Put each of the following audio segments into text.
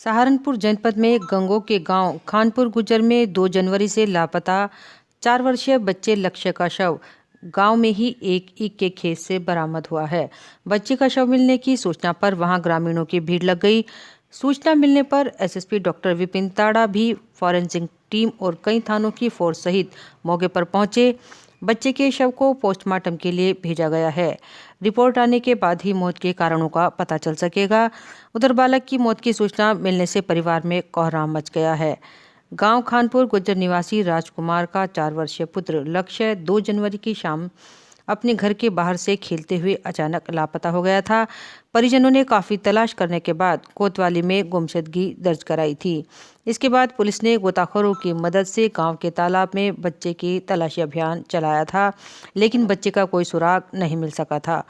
सहारनपुर जनपद में गंगो के गांव खानपुर गुजर में 2 जनवरी से लापता 4 वर्षीय बच्चे लक्ष्य का शव गांव में ही एक ईख के खेत से बरामद हुआ है। बच्चे का शव मिलने की सूचना पर वहां ग्रामीणों की भीड़ लग गई। सूचना मिलने पर एसएसपी डॉक्टर विपिन ताड़ा भी फॉरेंसिक टीम और कई थानों की फोर्स सहित मौके पर पहुंचे। बच्चे के शव को पोस्टमार्टम के लिए भेजा गया है। रिपोर्ट आने के बाद ही मौत के कारणों का पता चल सकेगा। उधर बालक की मौत की सूचना मिलने से परिवार में कोहराम मच गया है। गांव खानपुर गुज्जर निवासी राजकुमार का 4 वर्षीय पुत्र लक्ष्य 2 जनवरी की शाम अपने घर के बाहर से खेलते हुए अचानक लापता हो गया था। परिजनों ने काफी तलाश करने के बाद कोतवाली में गुमशुदगी दर्ज कराई थी। इसके बाद पुलिस ने गोताखोरों की मदद से गांव के तालाब में बच्चे की तलाशी अभियान चलाया था, लेकिन बच्चे का कोई सुराग नहीं मिल सका था।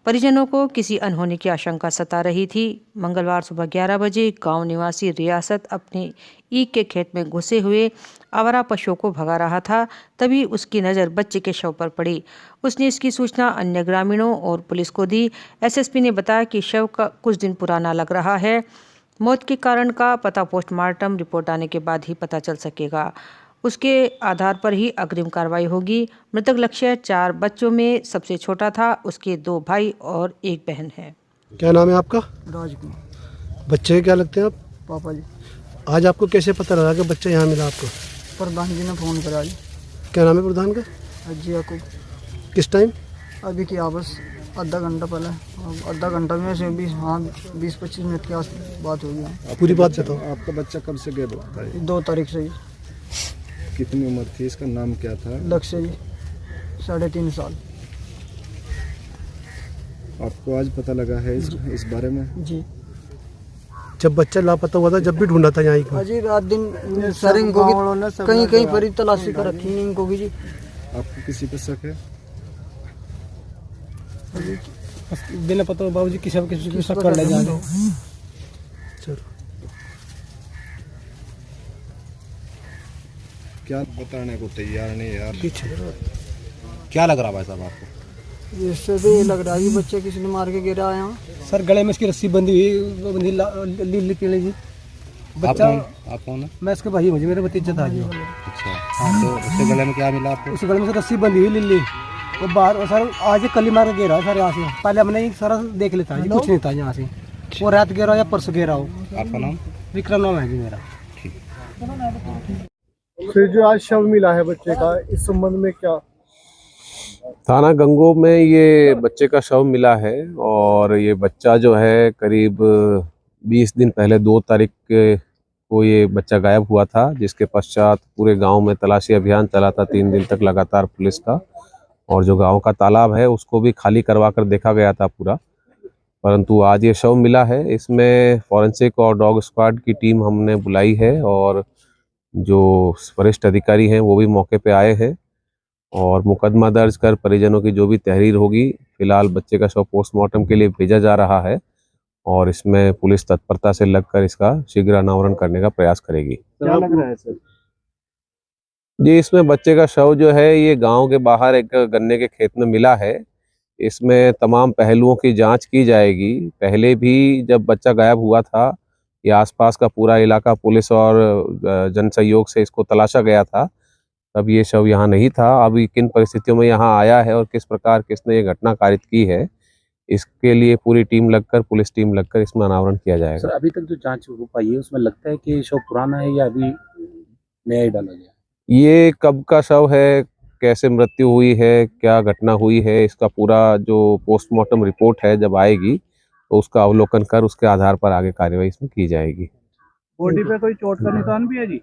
परिजनों को किसी अनहोनी की आशंका सता रही थी। मंगलवार सुबह 11 बजे गांव निवासी रियासत अपने ईख के खेत में घुसे हुए आवारा पशुओं को भगा रहा था, तभी उसकी नज़र बच्चे के शव पर पड़ी। उसने इसकी सूचना अन्य ग्रामीणों और पुलिस को दी। एसएसपी ने बताया कि शव का कुछ दिन पुराना लग रहा है। मौत के कारण का पता पोस्टमार्टम रिपोर्ट आने के बाद ही पता चल सकेगा। उसके आधार पर ही अग्रिम कार्रवाई होगी। मृतक लक्ष्य 4 बच्चों में सबसे छोटा था। उसके 2 भाई और 1 बहन है। क्या नाम है आपका? राजकुमार। बच्चे के क्या लगते हैं आप? पापा जी। आज आपको कैसे पता लगा कि बच्चा यहाँ मिला आपको? प्रधान जी ने फ़ोन करा जी। क्या नाम है प्रधान का? अजी याकूब। किस टाइम? अभी की बस आधा घंटा पहले। आधा घंटा में से 20-25 मिनट के आस बात होगी। पूरी बात बताओ। आपका बच्चा कब से गैब होता है? 2 तारीख से जी। कितनी उम्र थी? इसका नाम क्या था? लक्ष्य जी 3.5 साल। आपको आज पता लगा है इस बारे में? जी। जब बच्चा लापता हुआ था, जब भी ढूंढा था यहाँ अजी रात दिन सर इनको कहीं कहीं पर ही तलाशी कर रखी है इनको भी जी। आपको किसी पर शक है? बिना पता बाबूजी किसी को शक कर ले जाएंगे। चलो। क्या बताने को तैयार नहीं यार। क्या लग रहा भाई साहब आपको? इससे तो ये लग रहा है कि बच्चे किसी ने मार के गिरा है यहाँ। सर गले में इसकी रस्सी बंधी हुई ली पीले जी। बच्चा आप कौन है? मैं इसके भाई, मुझे मेरे भतीजा था जी। अच्छा हाँ, तो उसके गले में क्या मिला आपको? उसके गले में से रस्सी बंधी हुई लिल्ली वो बाहर। और सर आज ये कली मार के गिरा सर यहाँ से। पहले हमने सारा देख लेता है, कुछ नहीं था यहाँ से। वो रात गिरा या परसों गिरा हो। आपका नाम? विक्रम नाम है जी मेरा। फिर जो आज शव मिला है बच्चे का, इस संबंध में क्या? थाना गंगो में ये बच्चे का शव मिला है और ये बच्चा जो है करीब 20 दिन पहले 2 तारीख को ये बच्चा गायब हुआ था, जिसके पश्चात पूरे गांव में तलाशी अभियान चला था 3 दिन तक लगातार पुलिस का। और जो गांव का तालाब है उसको भी खाली करवा कर देखा गया था पूरा, परंतु आज ये शव मिला है। इसमें फॉरेंसिक और डॉग स्क्वाड की टीम हमने बुलाई है और जो वरिष्ठ अधिकारी हैं वो भी मौके पे आए हैं और मुकदमा दर्ज कर परिजनों की जो भी तहरीर होगी, फिलहाल बच्चे का शव पोस्टमार्टम के लिए भेजा जा रहा है और इसमें पुलिस तत्परता से लगकर इसका शीघ्र अनावरण करने का प्रयास करेगी। क्या लग रहा है सर? जी, इसमें बच्चे का शव जो है ये गांव के बाहर एक गन्ने के खेत में मिला है। इसमें तमाम पहलुओं की जांच की जाएगी। पहले भी जब बच्चा गायब हुआ था, ये आसपास का पूरा इलाका पुलिस और जन सहयोग से इसको तलाशा गया था, तब ये शव यहाँ नहीं था। अभी किन परिस्थितियों में यहाँ आया है और किस प्रकार किसने ये घटना कारित की है, इसके लिए पूरी टीम लगकर, पुलिस टीम लगकर इसमें अनावरण किया जाएगा। सर अभी तक जो जांच हो पाई है उसमें लगता है कि शव पुराना है या अभी नया ही डाला गया? ये कब का शव है, कैसे मृत्यु हुई है, क्या घटना हुई है, इसका पूरा जो पोस्टमार्टम रिपोर्ट है जब आएगी तो उसका अवलोकन कर उसके आधार पर आगे कार्रवाई इसमें की जाएगी। बॉडी पे कोई चोट का निशान भी है जी?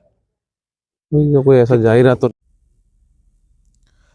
कोई ऐसा जाहिर तो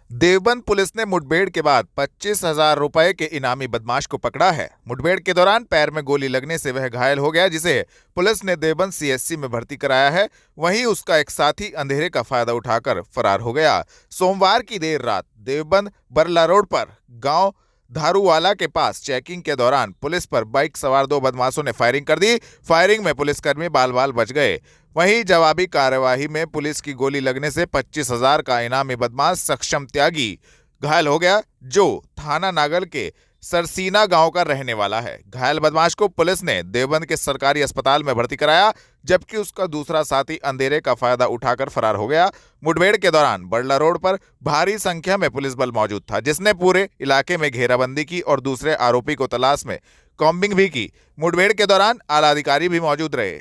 देवबंद पुलिस ने मुठभेड़ के बाद 25,000 रुपए के इनामी बदमाश को पकड़ा है। मुठभेड़ के दौरान पैर में गोली लगने से वह घायल हो गया, जिसे पुलिस ने देवबंद सीएचसी में भर्ती कराया है। वहीं उसका एक साथी अंधेरे का फायदा उठाकर फरार हो गया। सोमवार की देर रात देवबंद बरला रोड पर गांव धारूवाला के पास चेकिंग के दौरान पुलिस पर बाइक सवार 2 बदमाशों ने फायरिंग कर दी। फायरिंग में पुलिसकर्मी बाल-बाल बच गए। वहीं जवाबी कार्यवाही में पुलिस की गोली लगने से 25,000 का इनामी बदमाश सक्षम त्यागी घायल हो गया, जो थाना नागल के सरसीना गांव का रहने वाला है। घायल बदमाश को पुलिस ने देवबंद के सरकारी अस्पताल में भर्ती कराया, जबकि उसका दूसरा साथी अंधेरे का फायदा उठाकर फरार हो गया। मुठभेड़ के दौरान बड़ला रोड पर भारी संख्या में पुलिस बल मौजूद था, जिसने पूरे इलाके में घेराबंदी की और दूसरे आरोपी को तलाश में कॉम्बिंग भी की। मुठभेड़ के दौरान आला अधिकारी भी मौजूद रहे।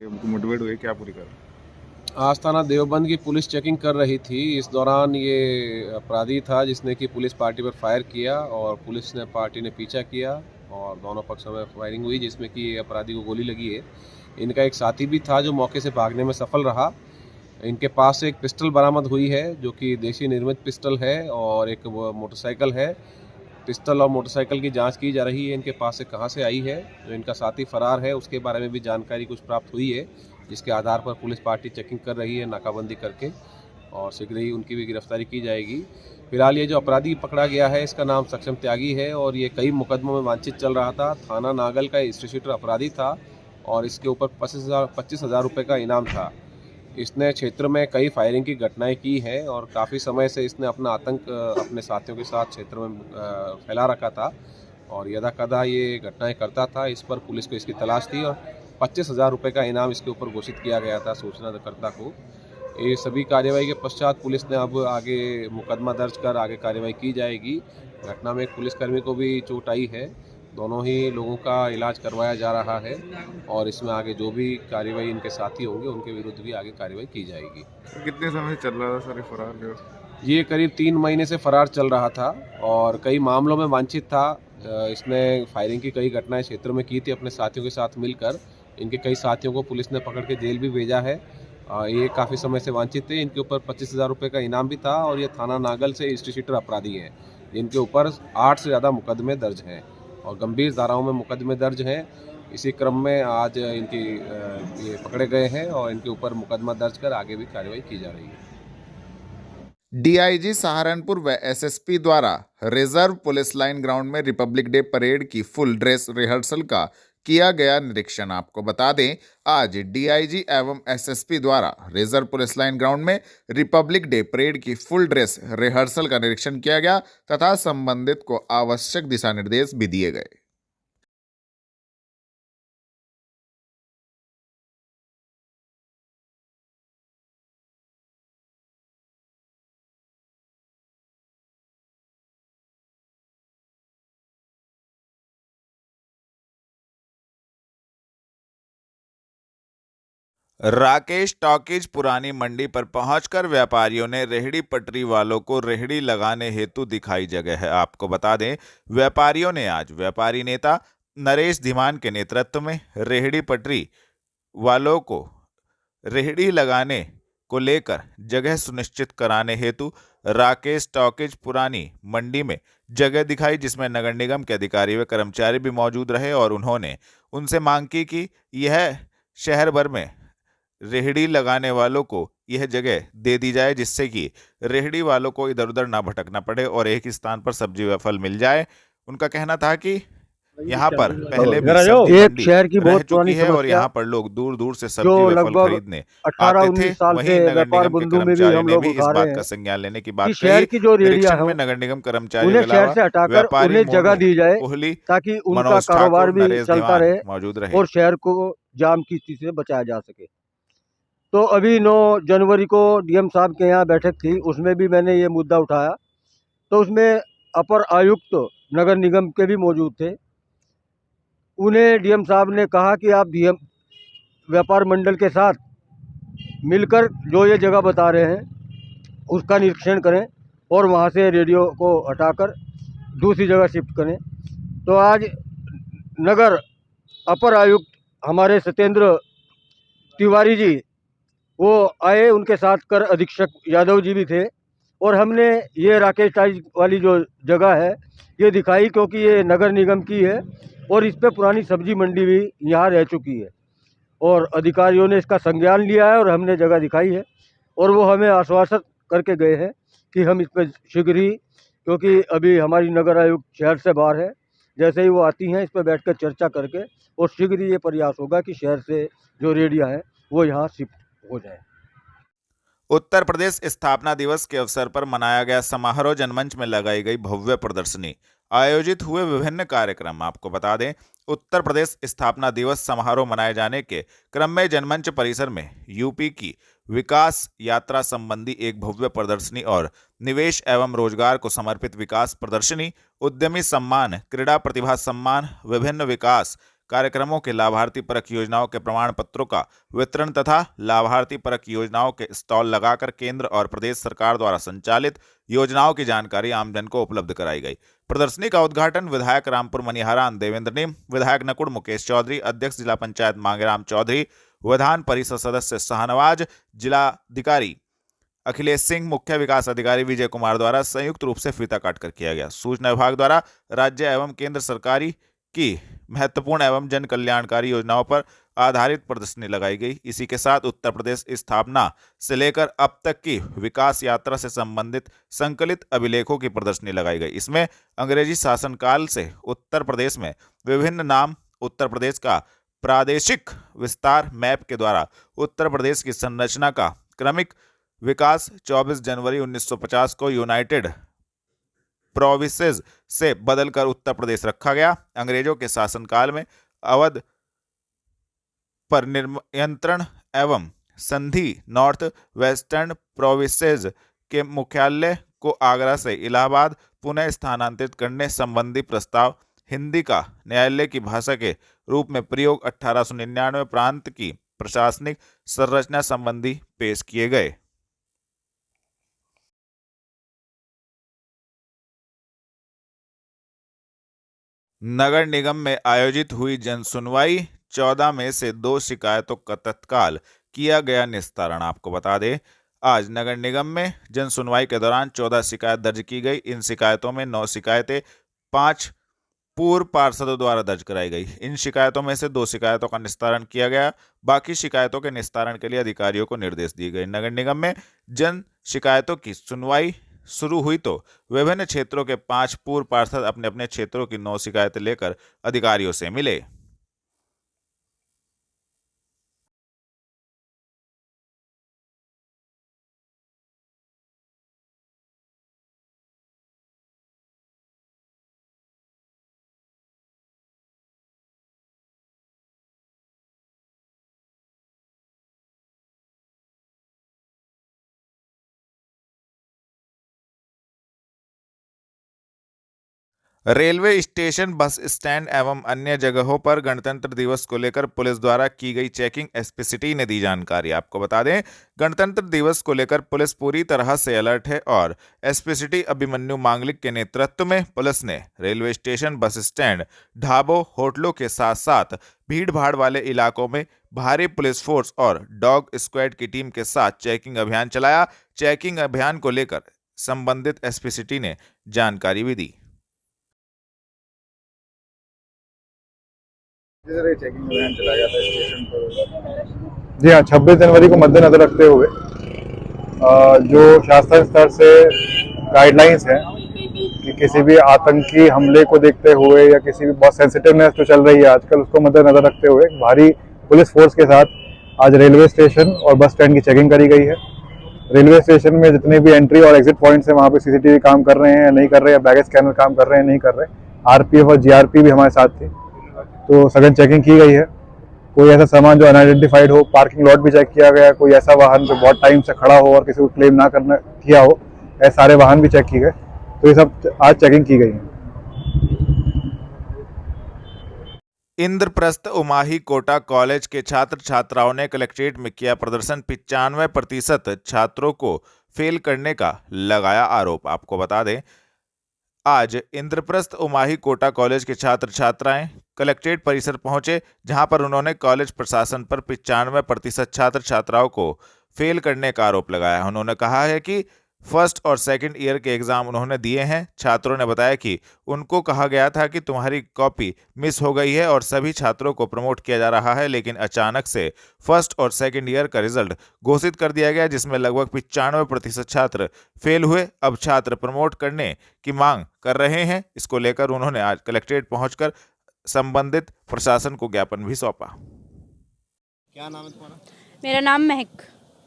मुठभेड़ हुई क्या पूरी कर? आज थाना देवबंद की पुलिस चेकिंग कर रही थी। इस दौरान ये अपराधी था जिसने कि पुलिस पार्टी पर फायर किया और पुलिस ने पार्टी ने पीछा किया और दोनों पक्षों में फायरिंग हुई, जिसमें कि अपराधी को गोली लगी है। इनका एक साथी भी था जो मौके से भागने में सफल रहा। इनके पास से एक पिस्टल बरामद हुई है जो कि देशी निर्मित पिस्टल है और एक मोटरसाइकिल है। पिस्टल और मोटरसाइकिल की जांच की जा रही है, इनके पास से कहां से आई है। जो इनका साथी फरार है उसके बारे में भी जानकारी कुछ प्राप्त हुई है, जिसके आधार पर पुलिस पार्टी चेकिंग कर रही है नाकाबंदी करके और शीघ्र ही उनकी भी गिरफ्तारी की जाएगी। फिलहाल ये जो अपराधी पकड़ा गया है इसका नाम सक्षम त्यागी है और ये कई मुकदमों में वांछित चल रहा था। थाना नागल का रजिस्टर अपराधी था और इसके ऊपर 25,000 रुपये का इनाम था। इसने क्षेत्र में कई फायरिंग की घटनाएं की हैं और काफ़ी समय से इसने अपना आतंक अपने साथियों के साथ क्षेत्र में फैला रखा था और यदाकदा ये घटनाएं करता था। इस पर पुलिस को इसकी तलाश थी और 25,000 रुपये का इनाम इसके ऊपर घोषित किया गया था सूचनाकर्ता को। ये सभी कार्रवाई के पश्चात पुलिस ने अब आगे मुकदमा दर्ज कर आगे कार्रवाई की जाएगी। घटना में एक पुलिसकर्मी को भी चोट आई है। दोनों ही लोगों का इलाज करवाया जा रहा है और इसमें आगे जो भी कार्रवाई इनके साथी होंगे उनके विरुद्ध भी आगे कार्रवाई की जाएगी। कितने समय से चल रहा था सर ये फरार? ये करीब 3 महीने से फरार चल रहा था और कई मामलों में वांछित था। इसने फायरिंग की कई घटनाएं क्षेत्र में की थी अपने साथियों के साथ मिलकर। इनके कई साथियों को पुलिस ने पकड़ के जेल भी भेजा है। ये काफ़ी समय से वांछित थे। इनके ऊपर 25,000 रुपये का इनाम भी था और ये थाना नागल से रजिस्टर अपराधी हैं। इनके ऊपर 8 से ज़्यादा मुकदमे दर्ज हैं और गंभीर धाराओं में मुकदमे दर्ज हैं। इसी क्रम में आज इनकी ये पकड़े गए हैं और इनके ऊपर मुकदमा दर्ज कर आगे भी कार्रवाई की जा रही है। डीआईजी सहारनपुर व एसएसपी द्वारा रिजर्व पुलिस लाइन ग्राउंड में रिपब्लिक डे परेड की फुल ड्रेस रिहर्सल का किया गया निरीक्षण। आपको बता दें, आज डीआईजी एवं एसएसपी द्वारा रिजर्व पुलिस लाइन ग्राउंड में रिपब्लिक डे परेड की फुल ड्रेस रिहर्सल का निरीक्षण किया गया तथा संबंधित को आवश्यक दिशा निर्देश भी दिए गए। राकेश टॉकीज पुरानी मंडी पर पहुंचकर व्यापारियों ने रेहड़ी पटरी वालों को रेहड़ी लगाने हेतु दिखाई जगह है। आपको बता दें, व्यापारियों ने आज व्यापारी नेता नरेश धीमान के नेतृत्व में रेहड़ी पटरी वालों को रेहड़ी लगाने को लेकर जगह सुनिश्चित कराने हेतु राकेश टॉकीज पुरानी मंडी में जगह दिखाई, जिसमें नगर निगम के अधिकारी व कर्मचारी भी मौजूद रहे और उन्होंने उनसे मांग की कि यह शहर भर में रेहड़ी लगाने वालों को यह जगह दे दी जाए, जिससे कि रेहड़ी वालों को इधर उधर ना भटकना पड़े और एक ही स्थान पर सब्जी व फल मिल जाए। उनका कहना था कि यहाँ पर पहले भी एक शहर की बहुत पुरानी है और यहाँ पर लोग दूर दूर से सब्जी व फल खरीदने आते थे। वहीं नगर निगम के कर्मचारियों ने भी इस बात का संज्ञान लेने की बात शहर की जो रेहड़ियां हैं, नगर निगम कर्मचारियों उन्हें शहर से हटाकर उन्हें जगह दी जाए ताकि उनका कारोबार भी चलता रहे मौजूद रहे और शहर को जाम की स्थिति से बचाया जा सके। तो अभी 9 जनवरी को डीएम साहब के यहाँ बैठक थी, उसमें भी मैंने ये मुद्दा उठाया। तो उसमें अपर आयुक्त नगर निगम के भी मौजूद थे। उन्हें डीएम साहब ने कहा कि आप डीएम व्यापार मंडल के साथ मिलकर जो ये जगह बता रहे हैं उसका निरीक्षण करें और वहाँ से रेडियो को हटाकर दूसरी जगह शिफ्ट करें। तो आज नगर अपर आयुक्त हमारे सत्येंद्र तिवारी जी वो आए, उनके साथ कर अधीक्षक यादव जी भी थे और हमने ये राकेश टाइज वाली जो जगह है ये दिखाई, क्योंकि ये नगर निगम की है और इस पे पुरानी सब्जी मंडी भी यहाँ रह चुकी है और अधिकारियों ने इसका संज्ञान लिया है और हमने जगह दिखाई है और वो हमें आश्वासन करके गए हैं कि हम इस पर शीघ्र ही, क्योंकि अभी हमारी नगर आयुक्त शहर से बाहर है, जैसे ही वो आती हैं, इस पर बैठकर चर्चा करके और शीघ्र ही ये प्रयास होगा कि शहर से जो रेडिया है वो यहाँ शिफ्ट हो जाए। उत्तर प्रदेश स्थापना दिवस के अवसर पर मनाया गया समारोह, जनमंच में लगाई गई भव्य प्रदर्शनी, आयोजित हुए विभिन्न कार्यक्रम। आपको बता दें, उत्तर प्रदेश स्थापना दिवस समारोह मनाए जाने के क्रम में जनमंच परिसर में यूपी की विकास यात्रा संबंधी एक भव्य प्रदर्शनी और निवेश एवं रोजगार को समर्पित विकास प्रदर्शनी, उद्यमी सम्मान, क्रीड़ा प्रतिभा सम्मान, विभिन्न विकास कार्यक्रमों के लाभार्थी परक योजनाओं के प्रमाण पत्रों का वितरण तथा लाभार्थी परक योजनाओं के स्टॉल लगाकर केंद्र और प्रदेश सरकार द्वारा संचालित योजनाओं की जानकारी आमजन को उपलब्ध कराई गई। प्रदर्शनी का उद्घाटन विधायक रामपुर मनिहारान देवेंद्र नीम, विधायक नकुड़ मुकेश चौधरी, अध्यक्ष जिला पंचायत मांगेराम चौधरी, विधान परिषद सदस्य शाहनवाज, जिलाधिकारी अखिलेश सिंह, मुख्य विकास अधिकारी विजय कुमार द्वारा संयुक्त रूप से फीता काटकर किया गया। सूचना विभाग द्वारा राज्य एवं केंद्र सरकारी की महत्वपूर्ण एवं जन कल्याणकारी योजनाओं पर आधारित प्रदर्शनी लगाई गई। इसी के साथ उत्तर प्रदेश स्थापना से लेकर अब तक की विकास यात्रा से संबंधित संकलित अभिलेखों की प्रदर्शनी लगाई गई। इसमें अंग्रेजी शासनकाल से उत्तर प्रदेश में विभिन्न नाम, उत्तर प्रदेश का प्रादेशिक विस्तार मैप के द्वारा उत्तर प्रदेश की संरचना का क्रमिक विकास 24 जनवरी 1950 को यूनाइटेड प्रोविंसेस से बदलकर उत्तर प्रदेश रखा गया। अंग्रेजों के शासनकाल में अवध पर नियंत्रण एवं संधि नॉर्थ वेस्टर्न प्रोविंसेस के मुख्यालय को आगरा से इलाहाबाद पुनः स्थानांतरित करने संबंधी प्रस्ताव हिंदी का न्यायालय की भाषा के रूप में प्रयोग 1899 प्रांत की प्रशासनिक संरचना संबंधी पेश किए गए। नगर निगम में आयोजित हुई जन सुनवाई, 14 में से 2 शिकायतों का तत्काल किया गया निस्तारण। आपको बता दें, आज नगर निगम में जन सुनवाई के दौरान 14 शिकायत दर्ज की गई। इन शिकायतों में 9 शिकायतें 5 पूर्व पार्षदों द्वारा दर्ज कराई गई। इन शिकायतों में से 2 शिकायतों का निस्तारण किया गया। बाकी शिकायतों के निस्तारण के लिए अधिकारियों को निर्देश दिए गए। नगर निगम में जन शिकायतों की सुनवाई शुरू हुई तो विभिन्न क्षेत्रों के 5 पूर्व पार्षद अपने अपने क्षेत्रों की 9 शिकायतें लेकर अधिकारियों से मिले। रेलवे स्टेशन, बस स्टैंड एवं अन्य जगहों पर गणतंत्र दिवस को लेकर पुलिस द्वारा की गई चेकिंग एसपी सिटी ने दी जानकारी। आपको बता दें, गणतंत्र दिवस को लेकर पुलिस पूरी तरह से अलर्ट है और एसपी सिटी अभिमन्यु मांगलिक के नेतृत्व में पुलिस ने रेलवे स्टेशन, बस स्टैंड, ढाबों, होटलों के साथ साथ भीड़ भाड़ वाले इलाकों में भारी पुलिस फोर्स और डॉग स्क्वाड की टीम के साथ चेकिंग अभियान चलाया। चेकिंग अभियान को लेकर संबंधित एसपी सिटी ने जानकारी भी दी। चेकिंग अभियान चलाया था स्टेशन पर। जी हाँ, 26 जनवरी को मद्देनजर रखते हुए जो शासन स्तर से गाइडलाइंस हैं कि किसी भी आतंकी हमले को देखते हुए या किसी भी बहुत सेंसिटिवनेस जो चल रही है आजकल, उसको मद्देनजर रखते हुए भारी पुलिस फोर्स के साथ आज रेलवे स्टेशन और बस स्टैंड की चेकिंग करी गई है। रेलवे स्टेशन में जितने भी एंट्री और एग्जिट पॉइंट्स हैं वहाँ पे सीसीटीवी काम कर रहे हैं, नहीं कर रहे हैं, बैगेज स्कैनर काम कर रहे हैं, नहीं कर रहे। आरपीएफ और जीआरपी भी हमारे साथ थी, तो सघन चेकिंग की गई है। कोई ऐसा सामान जो अनआइडेंटिफाइड हो, पार्किंग लॉट भी चेक किया गया, कोई ऐसा वाहन जो बहुत टाइम से खड़ा हो और किसी को क्लेम ना करना किया हो, ऐसे सारे वाहन भी चेक किए गए। तो ये सब आज चेकिंग की गई है। इंद्रप्रस्थ उमाही कोटा कॉलेज के छात्र छात्राओं ने कलेक्ट्रेट में किया प्रदर्शन, 95% छात्रों को फेल करने का लगाया आरोप। आपको बता दें, आज इंद्रप्रस्थ उमाही कोटा कॉलेज के छात्र छात्राएं कलेक्ट्रेट परिसर पहुंचे, जहां पर उन्होंने कॉलेज प्रशासन पर 95% छात्र छात्राओं को फेल करने का आरोप लगाया। उन्होंने कहा है कि फर्स्ट और सेकंड ईयर के एग्जाम उन्होंने दिए हैं। छात्रों ने बताया कि उनको कहा गया था कि तुम्हारी कॉपी मिस हो गई है और सभी छात्रों को प्रमोट किया जा रहा है, लेकिन अचानक से फर्स्ट और सेकंड ईयर का रिजल्ट घोषित कर दिया गया, जिसमें लगभग 95% छात्र फेल हुए। अब छात्र प्रमोट करने की मांग कर रहे हैं। इसको लेकर उन्होंने आज कलेक्ट्रेट पहुंचकर संबंधित प्रशासन को ज्ञापन भी सौंपा। क्या नाम है तुम्हारा? मेरा नाम महक।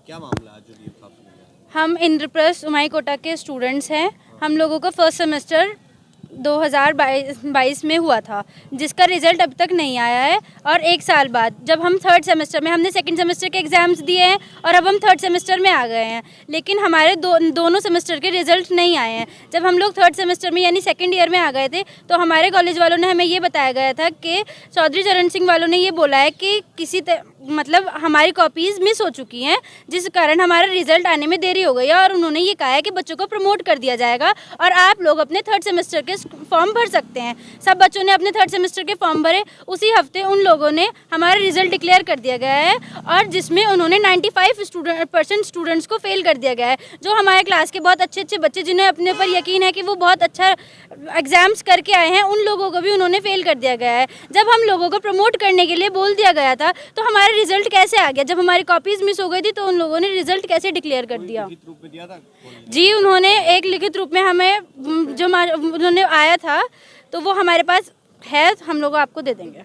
क्या मामला है जो डीएम साहब से मिला है? हम इंद्रप्रस्थ उमाई कोटा के स्टूडेंट्स हैं। हम लोगों का फर्स्ट सेमेस्टर 2022 में हुआ था, जिसका रिज़ल्ट अब तक नहीं आया है। और एक साल बाद जब हम थर्ड सेमेस्टर में, हमने सेकंड सेमेस्टर के एग्ज़ाम्स दिए हैं और अब हम थर्ड सेमेस्टर में आ गए हैं, लेकिन हमारे दोनों सेमेस्टर के रिज़ल्ट नहीं आए हैं। जब हम लोग थर्ड सेमेस्टर में यानी सेकंड ईयर में आ गए थे, तो हमारे कॉलेज वालों ने हमें ये बताया गया था कि चौधरी चरण सिंह वालों ने ये बोला है कि मतलब हमारी कॉपीज़ मिस हो चुकी हैं, जिस कारण हमारा रिज़ल्ट आने में देरी हो गई है। और उन्होंने ये कहा है कि बच्चों को प्रमोट कर दिया जाएगा और आप लोग अपने थर्ड सेमेस्टर के फॉर्म भर सकते हैं। सब बच्चों ने अपने थर्ड सेमेस्टर के फॉर्म भरे। उसी हफ्ते उन लोगों ने हमारा रिज़ल्ट डिक्लेयर कर दिया गया है और जिसमें उन्होंने 95% स्टूडेंट्स को फेल कर दिया गया है। जो हमारे क्लास के बहुत अच्छे बच्चे, जिन्हें अपने ऊपर यकीन है कि वो बहुत अच्छा एग्ज़ाम्स करके आए हैं, उन लोगों को भी उन्होंने फेल कर दिया गया है। जब हम लोगों को प्रमोट करने के लिए बोल दिया गया था, तो हमारा रिजल्ट कैसे आ गया? जब हमारी कॉपीज मिस हो गई थी, तो उन लोगों ने रिजल्ट कैसे डिक्लेयर कर दिया? लिखित रूप में दिया था? जी, उन्होंने एक लिखित रूप में हमें जो उन्होंने आया था, तो वो हमारे पास है, हम लोग आपको दे देंगे,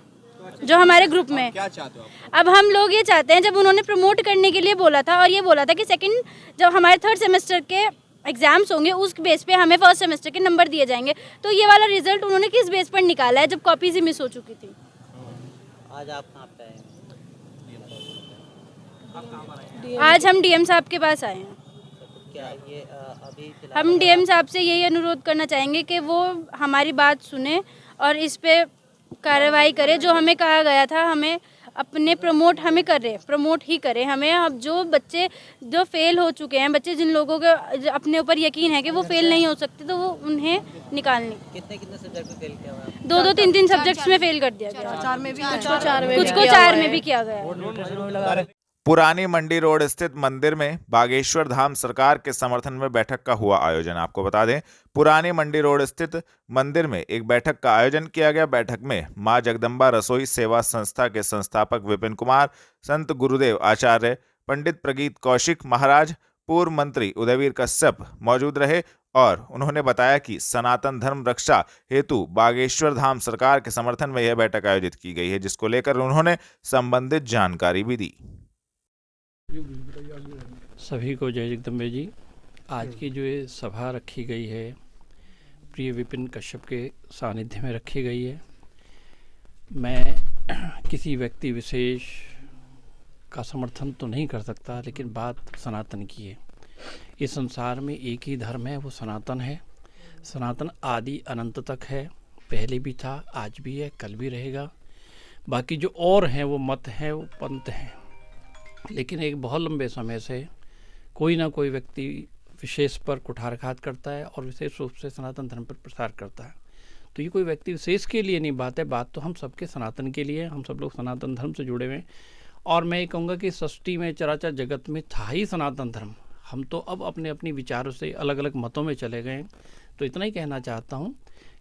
जो हमारे ग्रुप में। क्या चाहते हो आप? अब हम लोग ये चाहते हैं, जब उन्होंने प्रमोट करने के लिए बोला था और ये बोला था कि सेकंड, जब हमारे थर्ड सेमेस्टर के एग्जाम्स होंगे उस बेस पे हमें फर्स्ट सेमेस्टर के नंबर दिए जाएंगे, तो ये वाला रिजल्ट उन्होंने किस बेस पर निकाला है जब कॉपीज ही मिस हो चुकी थी? आज आप कहाँ पे आए? आज हम डीएम साहब के पास आए हैं। क्या ये अभी हम डीएम साहब से यही अनुरोध करना चाहेंगे कि वो हमारी बात सुने और इस पे कार्रवाई करे। जो हमें कहा गया था, हमें अपने प्रमोट ही करे हमें। अब जो बच्चे जो फेल हो चुके हैं, बच्चे जिन लोगों के अपने ऊपर यकीन है कि वो फेल नहीं हो सकते, तो वो उन्हें निकालने। कितने सब्जेक्ट में फेल किया हुआ है? 2 3 सब्जेक्ट्स में फेल कर दिया गया। कुछ को 4 में भी किया गया। पुरानी मंडी रोड स्थित मंदिर में बागेश्वर धाम सरकार के समर्थन में बैठक का हुआ आयोजन। आपको बता दें, पुरानी मंडी रोड स्थित मंदिर में एक बैठक का आयोजन किया गया। बैठक में मां जगदम्बा रसोई सेवा संस्था के संस्थापक विपिन कुमार, संत गुरुदेव आचार्य पंडित प्रगीत कौशिक महाराज, पूर्व मंत्री उदयवीर कश्यप मौजूद रहे और उन्होंने बताया कि सनातन धर्म रक्षा हेतु बागेश्वर धाम सरकार के समर्थन में यह बैठक आयोजित की गई है, जिसको लेकर उन्होंने संबंधित जानकारी भी दी। सभी को जय जगदम्बे जी। आज की जो ये सभा रखी गई है, प्रिय विपिन कश्यप के सानिध्य में रखी गई है। मैं किसी व्यक्ति विशेष का समर्थन तो नहीं कर सकता, लेकिन बात सनातन की है। इस संसार में एक ही धर्म है, वो सनातन है। सनातन आदि अनंत तक है, पहले भी था, आज भी है, कल भी रहेगा। बाकी जो और हैं वो मत हैं, वो पंथ हैं। लेकिन एक बहुत लंबे समय से कोई ना कोई व्यक्ति विशेष पर कुठारघात करता है और विशेष रूप से सनातन धर्म पर प्रसार करता है। तो ये कोई व्यक्ति विशेष के लिए नहीं बात है, बात तो हम सबके सनातन के लिए है। हम सब लोग सनातन धर्म से जुड़े हुए हैं और मैं ये कहूँगा कि सृष्टि में चराचर जगत में था ही सनातन धर्म। हम तो अब अपने अपनी विचारों से अलग अलग मतों में चले गए। तो इतना ही कहना चाहता हूँ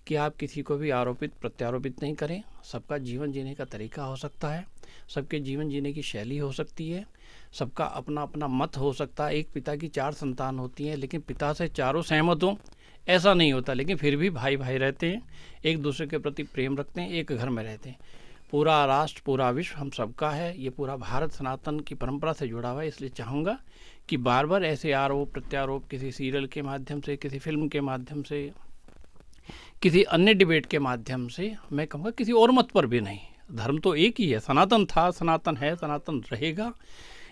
कि आप किसी को भी आरोपित प्रत्यारोपित नहीं करें। सबका जीवन जीने का तरीका हो सकता है, सबके जीवन जीने की शैली हो सकती है, सबका अपना अपना मत हो सकता है। एक पिता की 4 संतान होती हैं, लेकिन पिता से चारों सहमत हों ऐसा नहीं होता, लेकिन फिर भी भाई भाई रहते हैं, एक दूसरे के प्रति प्रेम रखते हैं, एक घर में रहते हैं। पूरा राष्ट्र, पूरा विश्व हम सबका है। ये पूरा भारत सनातन की परंपरा से जुड़ा हुआ है। इसलिए चाहूँगा कि बार बार ऐसे आरोप प्रत्यारोप किसी सीरियल के माध्यम से, किसी फिल्म के माध्यम से, किसी अन्य डिबेट के माध्यम से, मैं कहूँगा किसी और मत पर भी नहीं। धर्म तो एक ही है, सनातन था, सनातन है, सनातन रहेगा।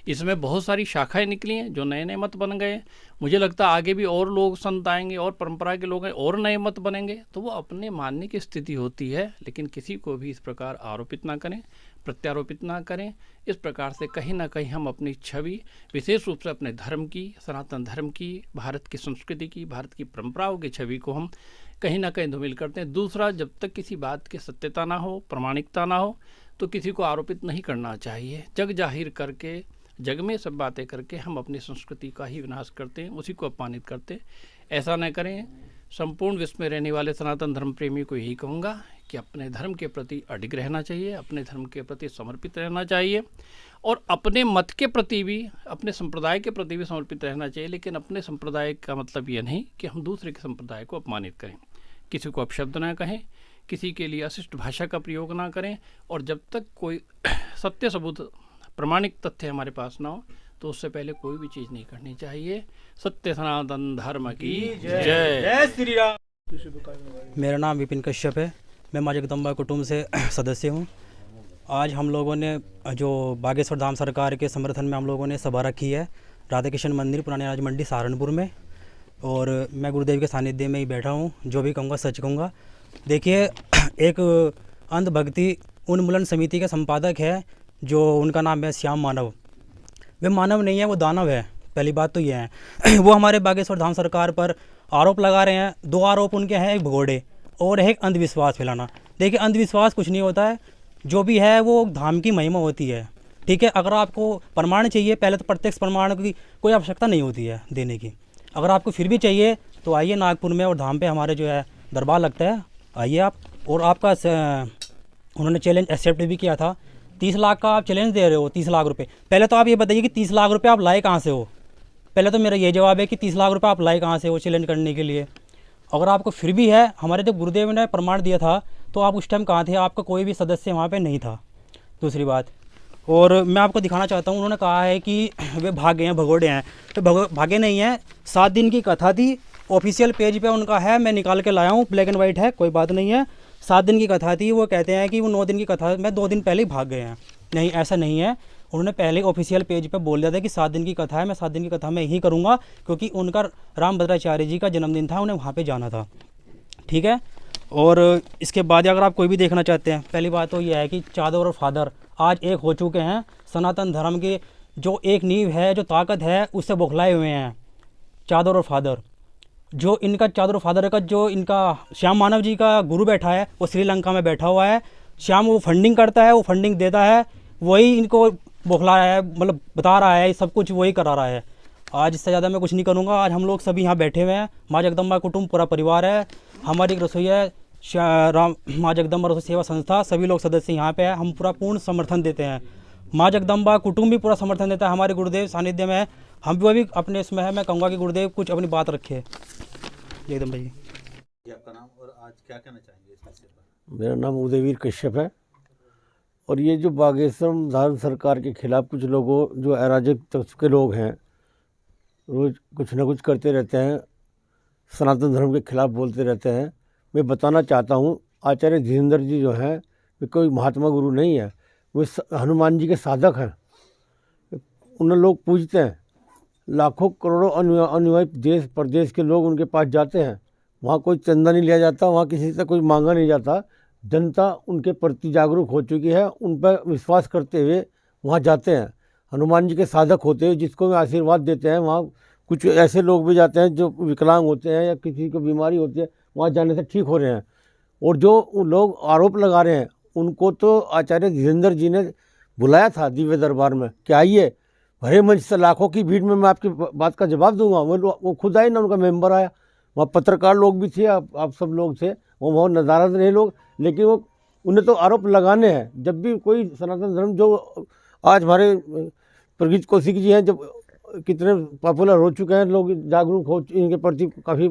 इसमें बहुत सारी शाखाएं निकली हैं, जो नए नए मत बन गए। मुझे लगता है आगे भी और लोग संत आएंगे और परंपरा के लोग हैं और नए मत बनेंगे, तो वो अपने मानने की स्थिति होती है। लेकिन किसी को भी इस प्रकार आरोपित ना करें, प्रत्यारोपित ना करें। इस प्रकार से कहीं ना कहीं हम अपनी छवि, विशेष रूप से अपने धर्म की, सनातन धर्म की, भारत की संस्कृति की, भारत की परंपराओं की छवि को हम कहीं ना कहीं धूमिल करते हैं। दूसरा, जब तक किसी बात की सत्यता ना हो, प्रामाणिकता ना हो, तो किसी को आरोपित नहीं करना चाहिए। जग जाहिर करके जग में सब बातें करके हम अपनी संस्कृति का ही विनाश करते हैं, उसी को अपमानित करते हैं। ऐसा न करें। संपूर्ण विश्व में रहने वाले सनातन धर्म प्रेमी को यही कहूँगा कि अपने धर्म के प्रति अडिग रहना चाहिए, अपने धर्म के प्रति समर्पित रहना चाहिए और अपने मत के प्रति भी, अपने संप्रदाय के प्रति भी समर्पित रहना चाहिए। लेकिन अपने संप्रदाय का मतलब ये नहीं कि हम दूसरे के संप्रदाय को अपमानित करें, किसी को अपशब्द ना कहें, किसी के लिए अशिष्ट भाषा का प्रयोग ना करें। और जब तक कोई सत्य सबूत, प्रमाणिक तथ्य हमारे पास ना हो तो उससे पहले कोई भी चीज़ नहीं करनी चाहिए। सत्य सनातन धर्म की जय। जय श्री राम। मेरा नाम विपिन कश्यप है, मैं माँ जगदम्बा कुटुंब से सदस्य हूँ। आज हम लोगों ने जो बागेश्वर धाम सरकार के समर्थन में हम लोगों ने सभा रखी है राधा कृष्ण मंदिर पुरानी अनाज मंडी सहारनपुर में, और मैं गुरुदेव के सानिध्य में ही बैठा हूँ। जो भी कहूँगा सच कहूँगा। देखिए, एक अंधभक्ति उन्मूलन समिति के संपादक है, जो उनका नाम है श्याम मानव। वे मानव नहीं है, वो दानव है। पहली बात तो ये है। वो हमारे बागेश्वर धाम सरकार पर आरोप लगा रहे हैं। दो आरोप उनके हैं, एक भगोड़े और एक अंधविश्वास फैलाना। देखिए, अंधविश्वास कुछ नहीं होता है, जो भी है वो धाम की महिमा होती है। ठीक है, अगर आपको प्रमाण चाहिए, पहले तो प्रत्यक्ष प्रमाण की कोई आवश्यकता नहीं होती है देने की। अगर आपको फिर भी चाहिए तो आइए नागपुर में, और धाम पे हमारे जो है दरबार लगता है, आइए आप। और आपका उन्होंने चैलेंज एक्सेप्ट भी किया था। 30 लाख का आप चैलेंज दे रहे हो, 30 लाख रुपए। पहले तो आप ये बताइए कि 30 लाख रुपए आप लाए कहाँ से हो। पहले तो मेरा ये जवाब है कि 30 लाख रुपए आप लाए कहाँ से हो चैलेंज करने के लिए। अगर आपको फिर भी है, हमारे जब गुरुदेव ने प्रमाण दिया था तो आप उस टाइम कहाँ थे? आपका कोई भी सदस्य वहाँ पे नहीं था। दूसरी बात, और मैं आपको दिखाना चाहता हूँ, उन्होंने कहा है कि वे भागे हैं, भगोड़े हैं। तो भागे नहीं हैं। 7 दिन की कथा थी, ऑफिशियल पेज पे उनका है, मैं निकाल के लाया हूँ, ब्लैक एंड वाइट है, कोई बात नहीं है। 7 दिन की कथा थी। वो कहते हैं कि वो 9 दिन की कथा में 2 दिन पहले ही भाग गए हैं। नहीं, ऐसा नहीं है। उन्होंने पहले ऑफिशियल पेज पे बोल दिया था कि 7 दिन की कथा है, मैं 7 दिन की कथा में यही करूँगा, क्योंकि उनका रामभद्राचार्य जी का जन्मदिन था, उन्हें वहाँ पे जाना था। ठीक है। और इसके बाद अगर आप कोई भी देखना चाहते हैं, पहली बात तो यह है कि चादर और फादर आज एक हो चुके हैं। सनातन धर्म की जो एक नींव है, जो ताकत है, उससे बौखलाए हुए हैं चादर और फादर। जो इनका चादर और फादर का जो इनका श्याम मानव जी का गुरु बैठा है, वो श्रीलंका में बैठा हुआ है। श्याम वो फंडिंग करता है, वो फंडिंग देता है, वही इनको बौखला रहा है, मतलब बता रहा है, सब कुछ वही करा रहा है। आज इससे ज़्यादा मैं कुछ नहीं करूँगा। आज हम लोग सभी यहाँ बैठे हुए हैं, माँ जगदम्बा कुटुंब पूरा परिवार है। हमारी एक रसोई है माँ जगदम्बा रसोई सेवा संस्था, सभी लोग सदस्य यहाँ पे हैं। हम पूरा पूर्ण समर्थन देते हैं। माँ जगदम्बा कुटुंब भी पूरा समर्थन देता है। हमारे गुरुदेव सानिध्य में है, हम भी अपने इसमें है। मैं कहूँगा कि गुरुदेव कुछ अपनी बात रखे। एकदम भाई। आपका नाम और आज क्या कहना चाहेंगे इस विषय पर? मेरा नाम उदयवीर कश्यप है। और ये जो बागेश्वर धाम सरकार के खिलाफ कुछ लोगों, जो अराजक तत्व के लोग हैं, रोज़ कुछ ना कुछ करते रहते हैं, सनातन धर्म के खिलाफ बोलते रहते हैं। मैं बताना चाहता हूँ, आचार्य धीरेन्द्र जी जो हैं, वे कोई महात्मा गुरु नहीं है, वे हनुमान जी के साधक हैं। उन्हें लोग पूजते हैं। लाखों करोड़ों अनुयायी देश प्रदेश के लोग उनके पास जाते हैं। वहाँ कोई चंदा नहीं लिया जाता, वहाँ किसी से कोई मांगा नहीं जाता। जनता उनके प्रति जागरूक हो चुकी है, उन पर विश्वास करते हुए वहाँ जाते हैं। हनुमान जी के साधक होते हैं, जिसको वे आशीर्वाद देते हैं। वहाँ कुछ ऐसे लोग भी जाते हैं जो विकलांग होते हैं या किसी को बीमारी होती है, वहाँ जाने से ठीक हो रहे हैं। और जो लोग आरोप लगा रहे हैं, उनको तो आचार्य धीरेन्द्र जी ने बुलाया था दिव्य दरबार में कि आइए, भरे मंच से लाखों की भीड़ में मैं आपकी बात का जवाब दूंगा। वो खुद आए ना, उनका मेंबर आया। वहाँ पत्रकार लोग भी थे, आप सब लोग थे, वो बहुत नज़ारत रहे लोग। लेकिन वो उन्हें तो आरोप लगाने हैं। जब भी कोई सनातन धर्म, जो आज हमारे प्रगीत कौशिक जी हैं, जब कितने पॉपुलर हो चुके हैं, लोग जागरूक हो, इनके प्रति काफ़ी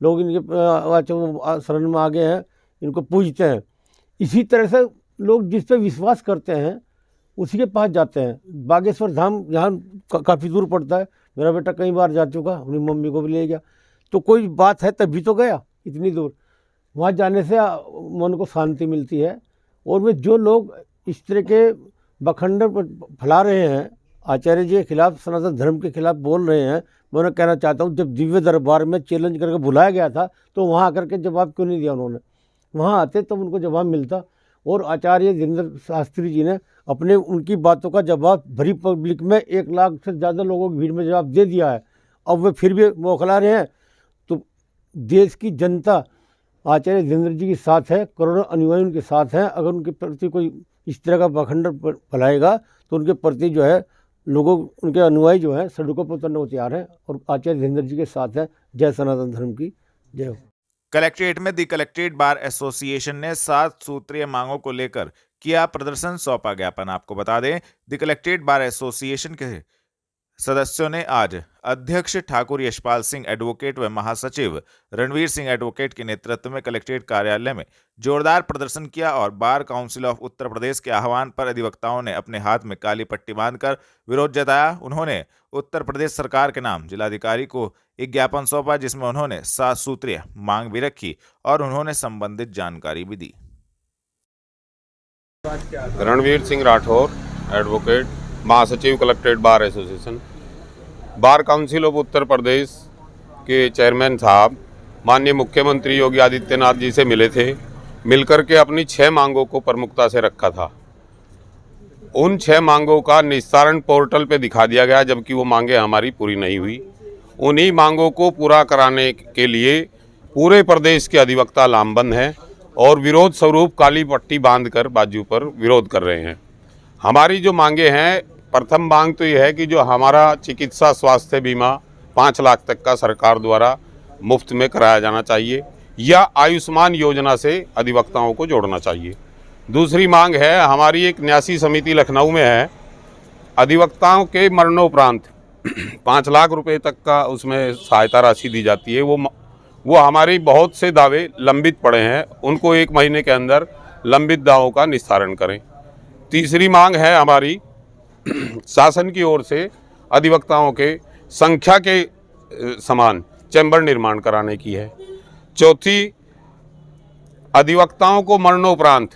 लोग इनके शरण में आ गए हैं, इनको पूजते हैं। इसी तरह से लोग जिस पे विश्वास करते हैं उसी के पास जाते हैं। बागेश्वर धाम यहाँ काफ़ी दूर पड़ता है। मेरा बेटा कई बार जा चुका, अपनी मम्मी को भी ले गया। तो कोई बात है तभी तो गया इतनी दूर। वहाँ जाने से मन को शांति मिलती है। और वे जो लोग इस तरह के बखंडर फैला रहे हैं, आचार्य जी के खिलाफ, सनातन धर्म के खिलाफ बोल रहे हैं, मैं उन्हें कहना चाहता हूँ, जब दिव्य दरबार में चैलेंज करके बुलाया गया था तो वहाँ आकर के जवाब क्यों नहीं दिया उन्होंने? वहाँ आते तब उनको जवाब मिलता। और आचार्य धीरेन्द्र शास्त्री जी ने अपने उनकी बातों का जवाब भरी पब्लिक में 1 लाख से ज़्यादा लोगों की भीड़ में जवाब दे दिया है। अब वे फिर भी बौखला रहे हैं। तो देश की जनता आचार्य धीरेन्द्र जी के साथ है, करोड़ों अनुयायी उनके साथ हैं। अगर उनके प्रति कोई इस तरह का बखंडर फैलाएगा तो उनके प्रति जो है लोगों उनके अनुयायी जो हैं सड़कों पर उतरने को तैयार हैं और आचार्य धीरेन्द्र जी के साथ है। जय सनातन धर्म की जय हो। कलेक्ट्रेट में द कलेक्ट्रेट बार एसोसिएशन ने 7 सूत्रीय मांगों को लेकर किया प्रदर्शन, सौंपा ज्ञापन। आपको बता दें, द कलेक्ट्रेट बार एसोसिएशन के सदस्यों ने आज अध्यक्ष ठाकुर यशपाल सिंह एडवोकेट व महासचिव रणवीर सिंह एडवोकेट के नेतृत्व में कलेक्ट्रेट कार्यालय में जोरदार प्रदर्शन किया और बार काउंसिल ऑफ उत्तर प्रदेश के आह्वान पर अधिवक्ताओं ने अपने हाथ में काली पट्टी बांधकर विरोध जताया। उन्होंने उत्तर प्रदेश सरकार के नाम जिलाधिकारी को एक ज्ञापन सौंपा, जिसमें उन्होंने 7 सूत्रीय मांग भी रखी और उन्होंने संबंधित जानकारी भी दी। रणवीर सिंह राठौर, एडवोकेट, महासचिव collectorate bar association. Bar council of Uttar Pradesh के चेयरमैन साहब माननीय मुख्यमंत्री योगी आदित्यनाथ जी से मिले थे। मिलकर के अपनी 6 मांगों को प्रमुखता से रखा था। उन 6 मांगों का निस्तारण पोर्टल पे दिखा दिया गया, जबकि वो मांगे हमारी पूरी नहीं हुई। उन्हीं मांगों को पूरा कराने के लिए पूरे प्रदेश के अधिवक्ता लामबंद हैं और विरोध स्वरूप काली पट्टी बांधकर बाजू पर विरोध कर रहे हैं। हमारी जो मांगे हैं, प्रथम मांग तो ये है कि जो हमारा चिकित्सा स्वास्थ्य बीमा 5 लाख तक का सरकार द्वारा मुफ्त में कराया जाना चाहिए या आयुष्मान योजना से अधिवक्ताओं को जोड़ना चाहिए। दूसरी मांग है, हमारी एक न्यासी समिति लखनऊ में है, अधिवक्ताओं के मरणोपरांत 5 लाख रुपए तक का उसमें सहायता राशि दी जाती है। वो हमारी बहुत से दावे लंबित पड़े हैं, उनको 1 महीने के अंदर लंबित दावों का निस्तारण करें। तीसरी मांग है हमारी शासन की ओर से अधिवक्ताओं के संख्या के समान चैम्बर निर्माण कराने की है। चौथी, अधिवक्ताओं को मरणोपरांत,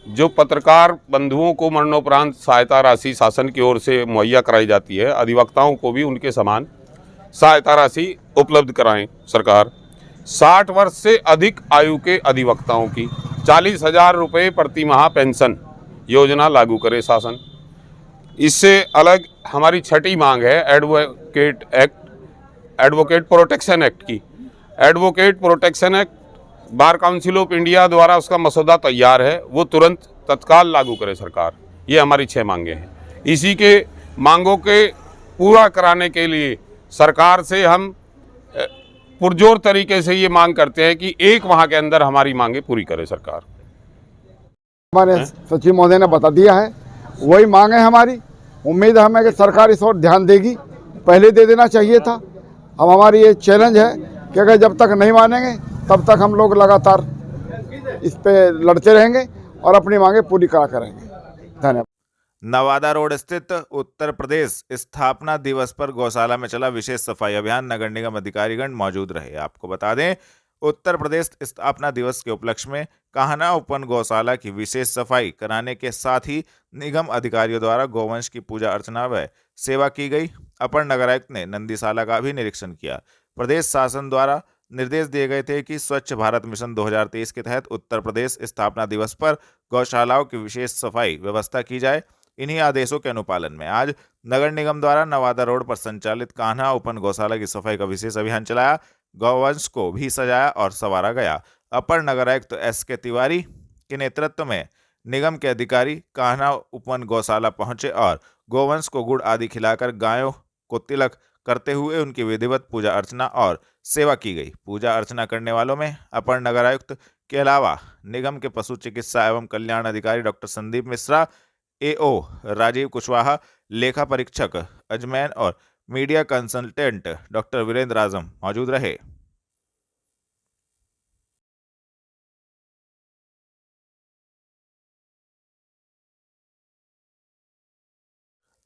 जो पत्रकार बंधुओं को मरणोपरांत सहायता राशि शासन की ओर से मुहैया कराई जाती है, अधिवक्ताओं को भी उनके समान सहायता राशि उपलब्ध कराएं सरकार। 60 वर्ष से अधिक आयु के अधिवक्ताओं की 40,000 रुपये प्रति माह पेंशन योजना लागू करे शासन। इससे अलग हमारी छठी मांग है एडवोकेट प्रोटेक्शन एक्ट की। Advocate protection act bar council of India द्वारा उसका मसौदा तैयार है, वो तुरंत तत्काल लागू करे सरकार। ये हमारी 6 मांगे हैं। इसी के मांगों के पूरा कराने के लिए सरकार से हम पुरजोर तरीके से ये मांग करते हैं कि 1 माह के अंदर हमारी मांगे पूरी करे सरकार। हमारे सचिव महोदय ने बता दिया है, वही मांग है हमारी। उम्मीद है हमें कि सरकार इस ओर ध्यान देगी, पहले दे देना चाहिए था। अब हमारी ये चैलेंज है कि अगर जब तक नहीं मानेंगे तब तक हम लोग लगातार इस पे लड़ते रहेंगे और अपनी मांगे पूरी करा करेंगे। धन्यवाद। नवादा रोड स्थित उत्तर प्रदेश स्थापना दिवस पर गौशाला में चला विशेष सफाई अभियान। नगर निगम अधिकारीगण मौजूद रहे। आपको बता दें, उत्तर प्रदेश स्थापना दिवस के उपलक्ष्य में कान्हा उपवन गौशाला की विशेष सफाई कराने के साथ ही निगम अधिकारियों द्वारा गौवंश की पूजा अर्चना व सेवा की गई। अपर नगर आयुक्त ने नंदीशाला का भी निरीक्षण किया। प्रदेश शासन द्वारा निर्देश दिए गए थे कि स्वच्छ भारत मिशन 2023 के तहत उत्तर प्रदेश स्थापना दिवस पर गौशालाओं की विशेष सफाई व्यवस्था की जाए। इन्हीं आदेशों के अनुपालन में आज नगर निगम द्वारा नवादा रोड पर संचालित कान्हा उपवन गौशाला की सफाई का विशेष अभियान चलाया। गौवंश को भी सजाया और संवारा गया। अपर नगर आयुक्त एस.के. तिवारी के नेतृत्व में निगम के अधिकारी कान्हा उपवन गौशाला पहुंचे और गौवंश को गुड़ आदि खिलाकर गायों को तिलक करते हुए उनकी विधिवत पूजा अर्चना और सेवा की गई। पूजा अर्चना करने वालों में अपर नगर आयुक्त के अलावा निगम के पशु चिकित्सा एवं कल्याण अधिकारी डॉक्टर संदीप मिश्रा, एओ राजीव कुशवाहा, लेखा परीक्षक अजमैन और मीडिया कंसल्टेंट डॉक्टर वीरेंद्र आजम मौजूद रहे।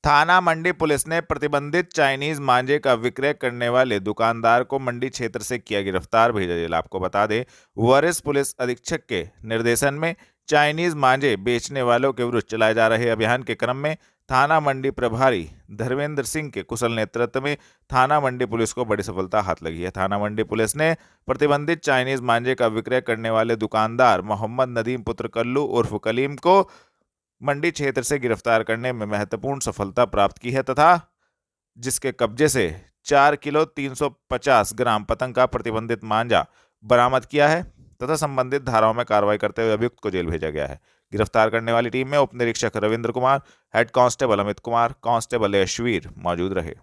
थाना मंडी पुलिस ने प्रतिबंधित चाइनीज मांझे का विक्रय करने वाले दुकानदार को मंडी क्षेत्र से किया गिरफ्तार, भेजा जेल। आपको बता दें, वरिष्ठ पुलिस अधीक्षक के निर्देशन में चाइनीज मांझे बेचने वालों के विरुद्ध चलाए जा रहे अभियान के क्रम में थाना मंडी प्रभारी धर्मेंद्र सिंह के कुशल नेतृत्व में थाना मंडी पुलिस को बड़ी सफलता हाथ लगी है। थाना मंडी पुलिस ने प्रतिबंधित चाइनीज मांझे का विक्रय करने वाले दुकानदार मोहम्मद नदीम पुत्र कल्लू उर्फ कलीम को मंडी क्षेत्र से गिरफ्तार करने में महत्वपूर्ण सफलता प्राप्त की है तथा जिसके कब्जे से 4 किलो 350 ग्राम पतंग का प्रतिबंधित मांझा बरामद किया है तथा संबंधित धाराओं में कार्रवाई करते हुए अभियुक्त को जेल भेजा गया है। गिरफ्तार करने वाली टीम में उप निरीक्षक Ravindra Kumar, head constable Amit Kumar, constable Yashveer मौजूद रहे।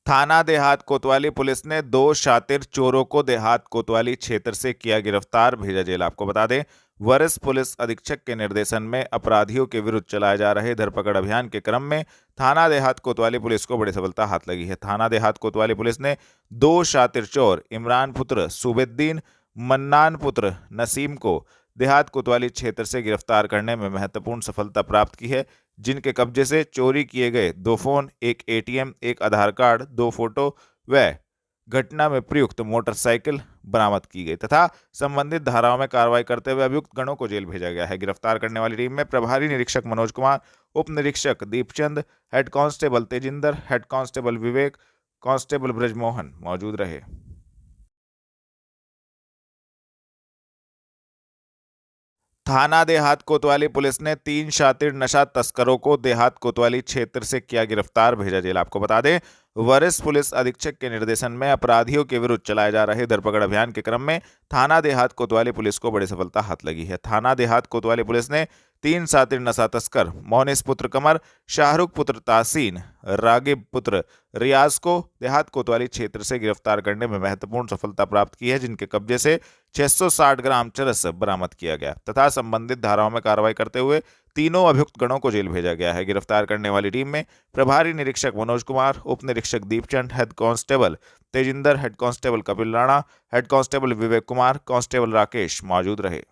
थाना देहात कोतवाली पुलिस ने 2 शातिर चोरों को देहात कोतवाली क्षेत्र से किया गिरफ्तार, भेजा जेल। आपको बता दें, वरिष्ठ पुलिस अधीक्षक के निर्देशन में अपराधियों के विरुद्ध चलाए जा रहे धरपकड़ अभियान के क्रम में थाना देहात कोतवाली पुलिस को बड़ी सफलता हाथ लगी है। थाना देहात कोतवाली पुलिस ने 2 शातिर चोर इमरान पुत्र सुबेद्दीन, मन्नान पुत्र नसीम को देहात कोतवाली क्षेत्र से गिरफ्तार करने में महत्वपूर्ण सफलता प्राप्त की है, जिनके कब्जे से चोरी किए गए 2 फोन, 1 एटीएम, 1 आधार कार्ड, 2 फोटो व घटना में प्रयुक्त मोटरसाइकिल बरामद की गई तथा संबंधित धाराओं में कार्रवाई करते हुए अभियुक्त गणों को जेल भेजा गया है। गिरफ्तार करने वाली टीम में प्रभारी निरीक्षक मनोज कुमार, उप निरीक्षक Deepchand, head constable Tejinder, head constable Vivek, constable Brajmohan मौजूद रहे। थाना देहात कोतवाली पुलिस ने 3 शातिर नशा तस्करों को देहात कोतवाली क्षेत्र से किया गिरफ्तार, भेजा जेल। आपको बता दें, वरिष्ठ पुलिस अधीक्षक के निर्देशन में अपराधियों के विरुद्ध चलाए जा रहे धरपकड़ अभियान के क्रम में थाना देहात कोतवाली पुलिस को बड़ी सफलता हाथ लगी है। थाना देहात कोतवाली पुलिस ने 3 शातिर नशा तस्कर मोनिस पुत्र कमर, शाहरुख पुत्र तासीन, रागिब पुत्र रियाज को देहात कोतवाली क्षेत्र से गिरफ्तार करने में महत्वपूर्ण सफलता प्राप्त की है, जिनके कब्जे से 660 ग्राम चरस बरामद किया गया तथा संबंधित धाराओं में कार्रवाई करते हुए तीनों अभियुक्त गणों को जेल भेजा गया है। गिरफ्तार करने वाली टीम में प्रभारी निरीक्षक मनोज कुमार, उप निरीक्षक Deepchand, head constable Tejinder, head constable Kapil Rana, head constable Vivek Kumar, constable Rakesh मौजूद रहे।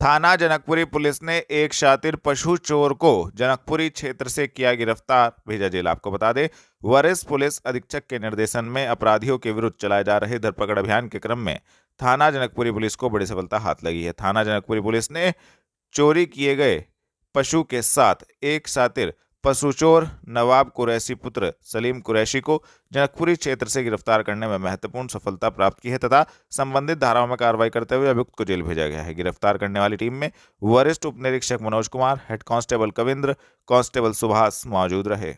थाना जनकपुरी पुलिस ने 1 शातिर पशु चोर को जनकपुरी क्षेत्र से किया गिरफ्तार, भेजा जेल। आपको बता दें, वरिष्ठ पुलिस अधीक्षक के निर्देशन में अपराधियों के विरुद्ध चलाए जा रहे धरपकड़ अभियान के क्रम में थाना जनकपुरी पुलिस को बड़ी सफलता हाथ लगी है। थाना जनकपुरी पुलिस ने चोरी किए गए पशु के साथ 1 शातिर पशु चोर नवाब कुरैशी पुत्र सलीम कुरैशी को जनकपुरी क्षेत्र से गिरफ्तार करने में महत्वपूर्ण सफलता प्राप्त की है तथा संबंधित धाराओं में कार्रवाई करते हुए अभियुक्त को जेल भेजा गया है। गिरफ्तार करने वाली टीम में वरिष्ठ उप निरीक्षक Manoj Kumar, head constable Kavindra, constable Subhash मौजूद रहे।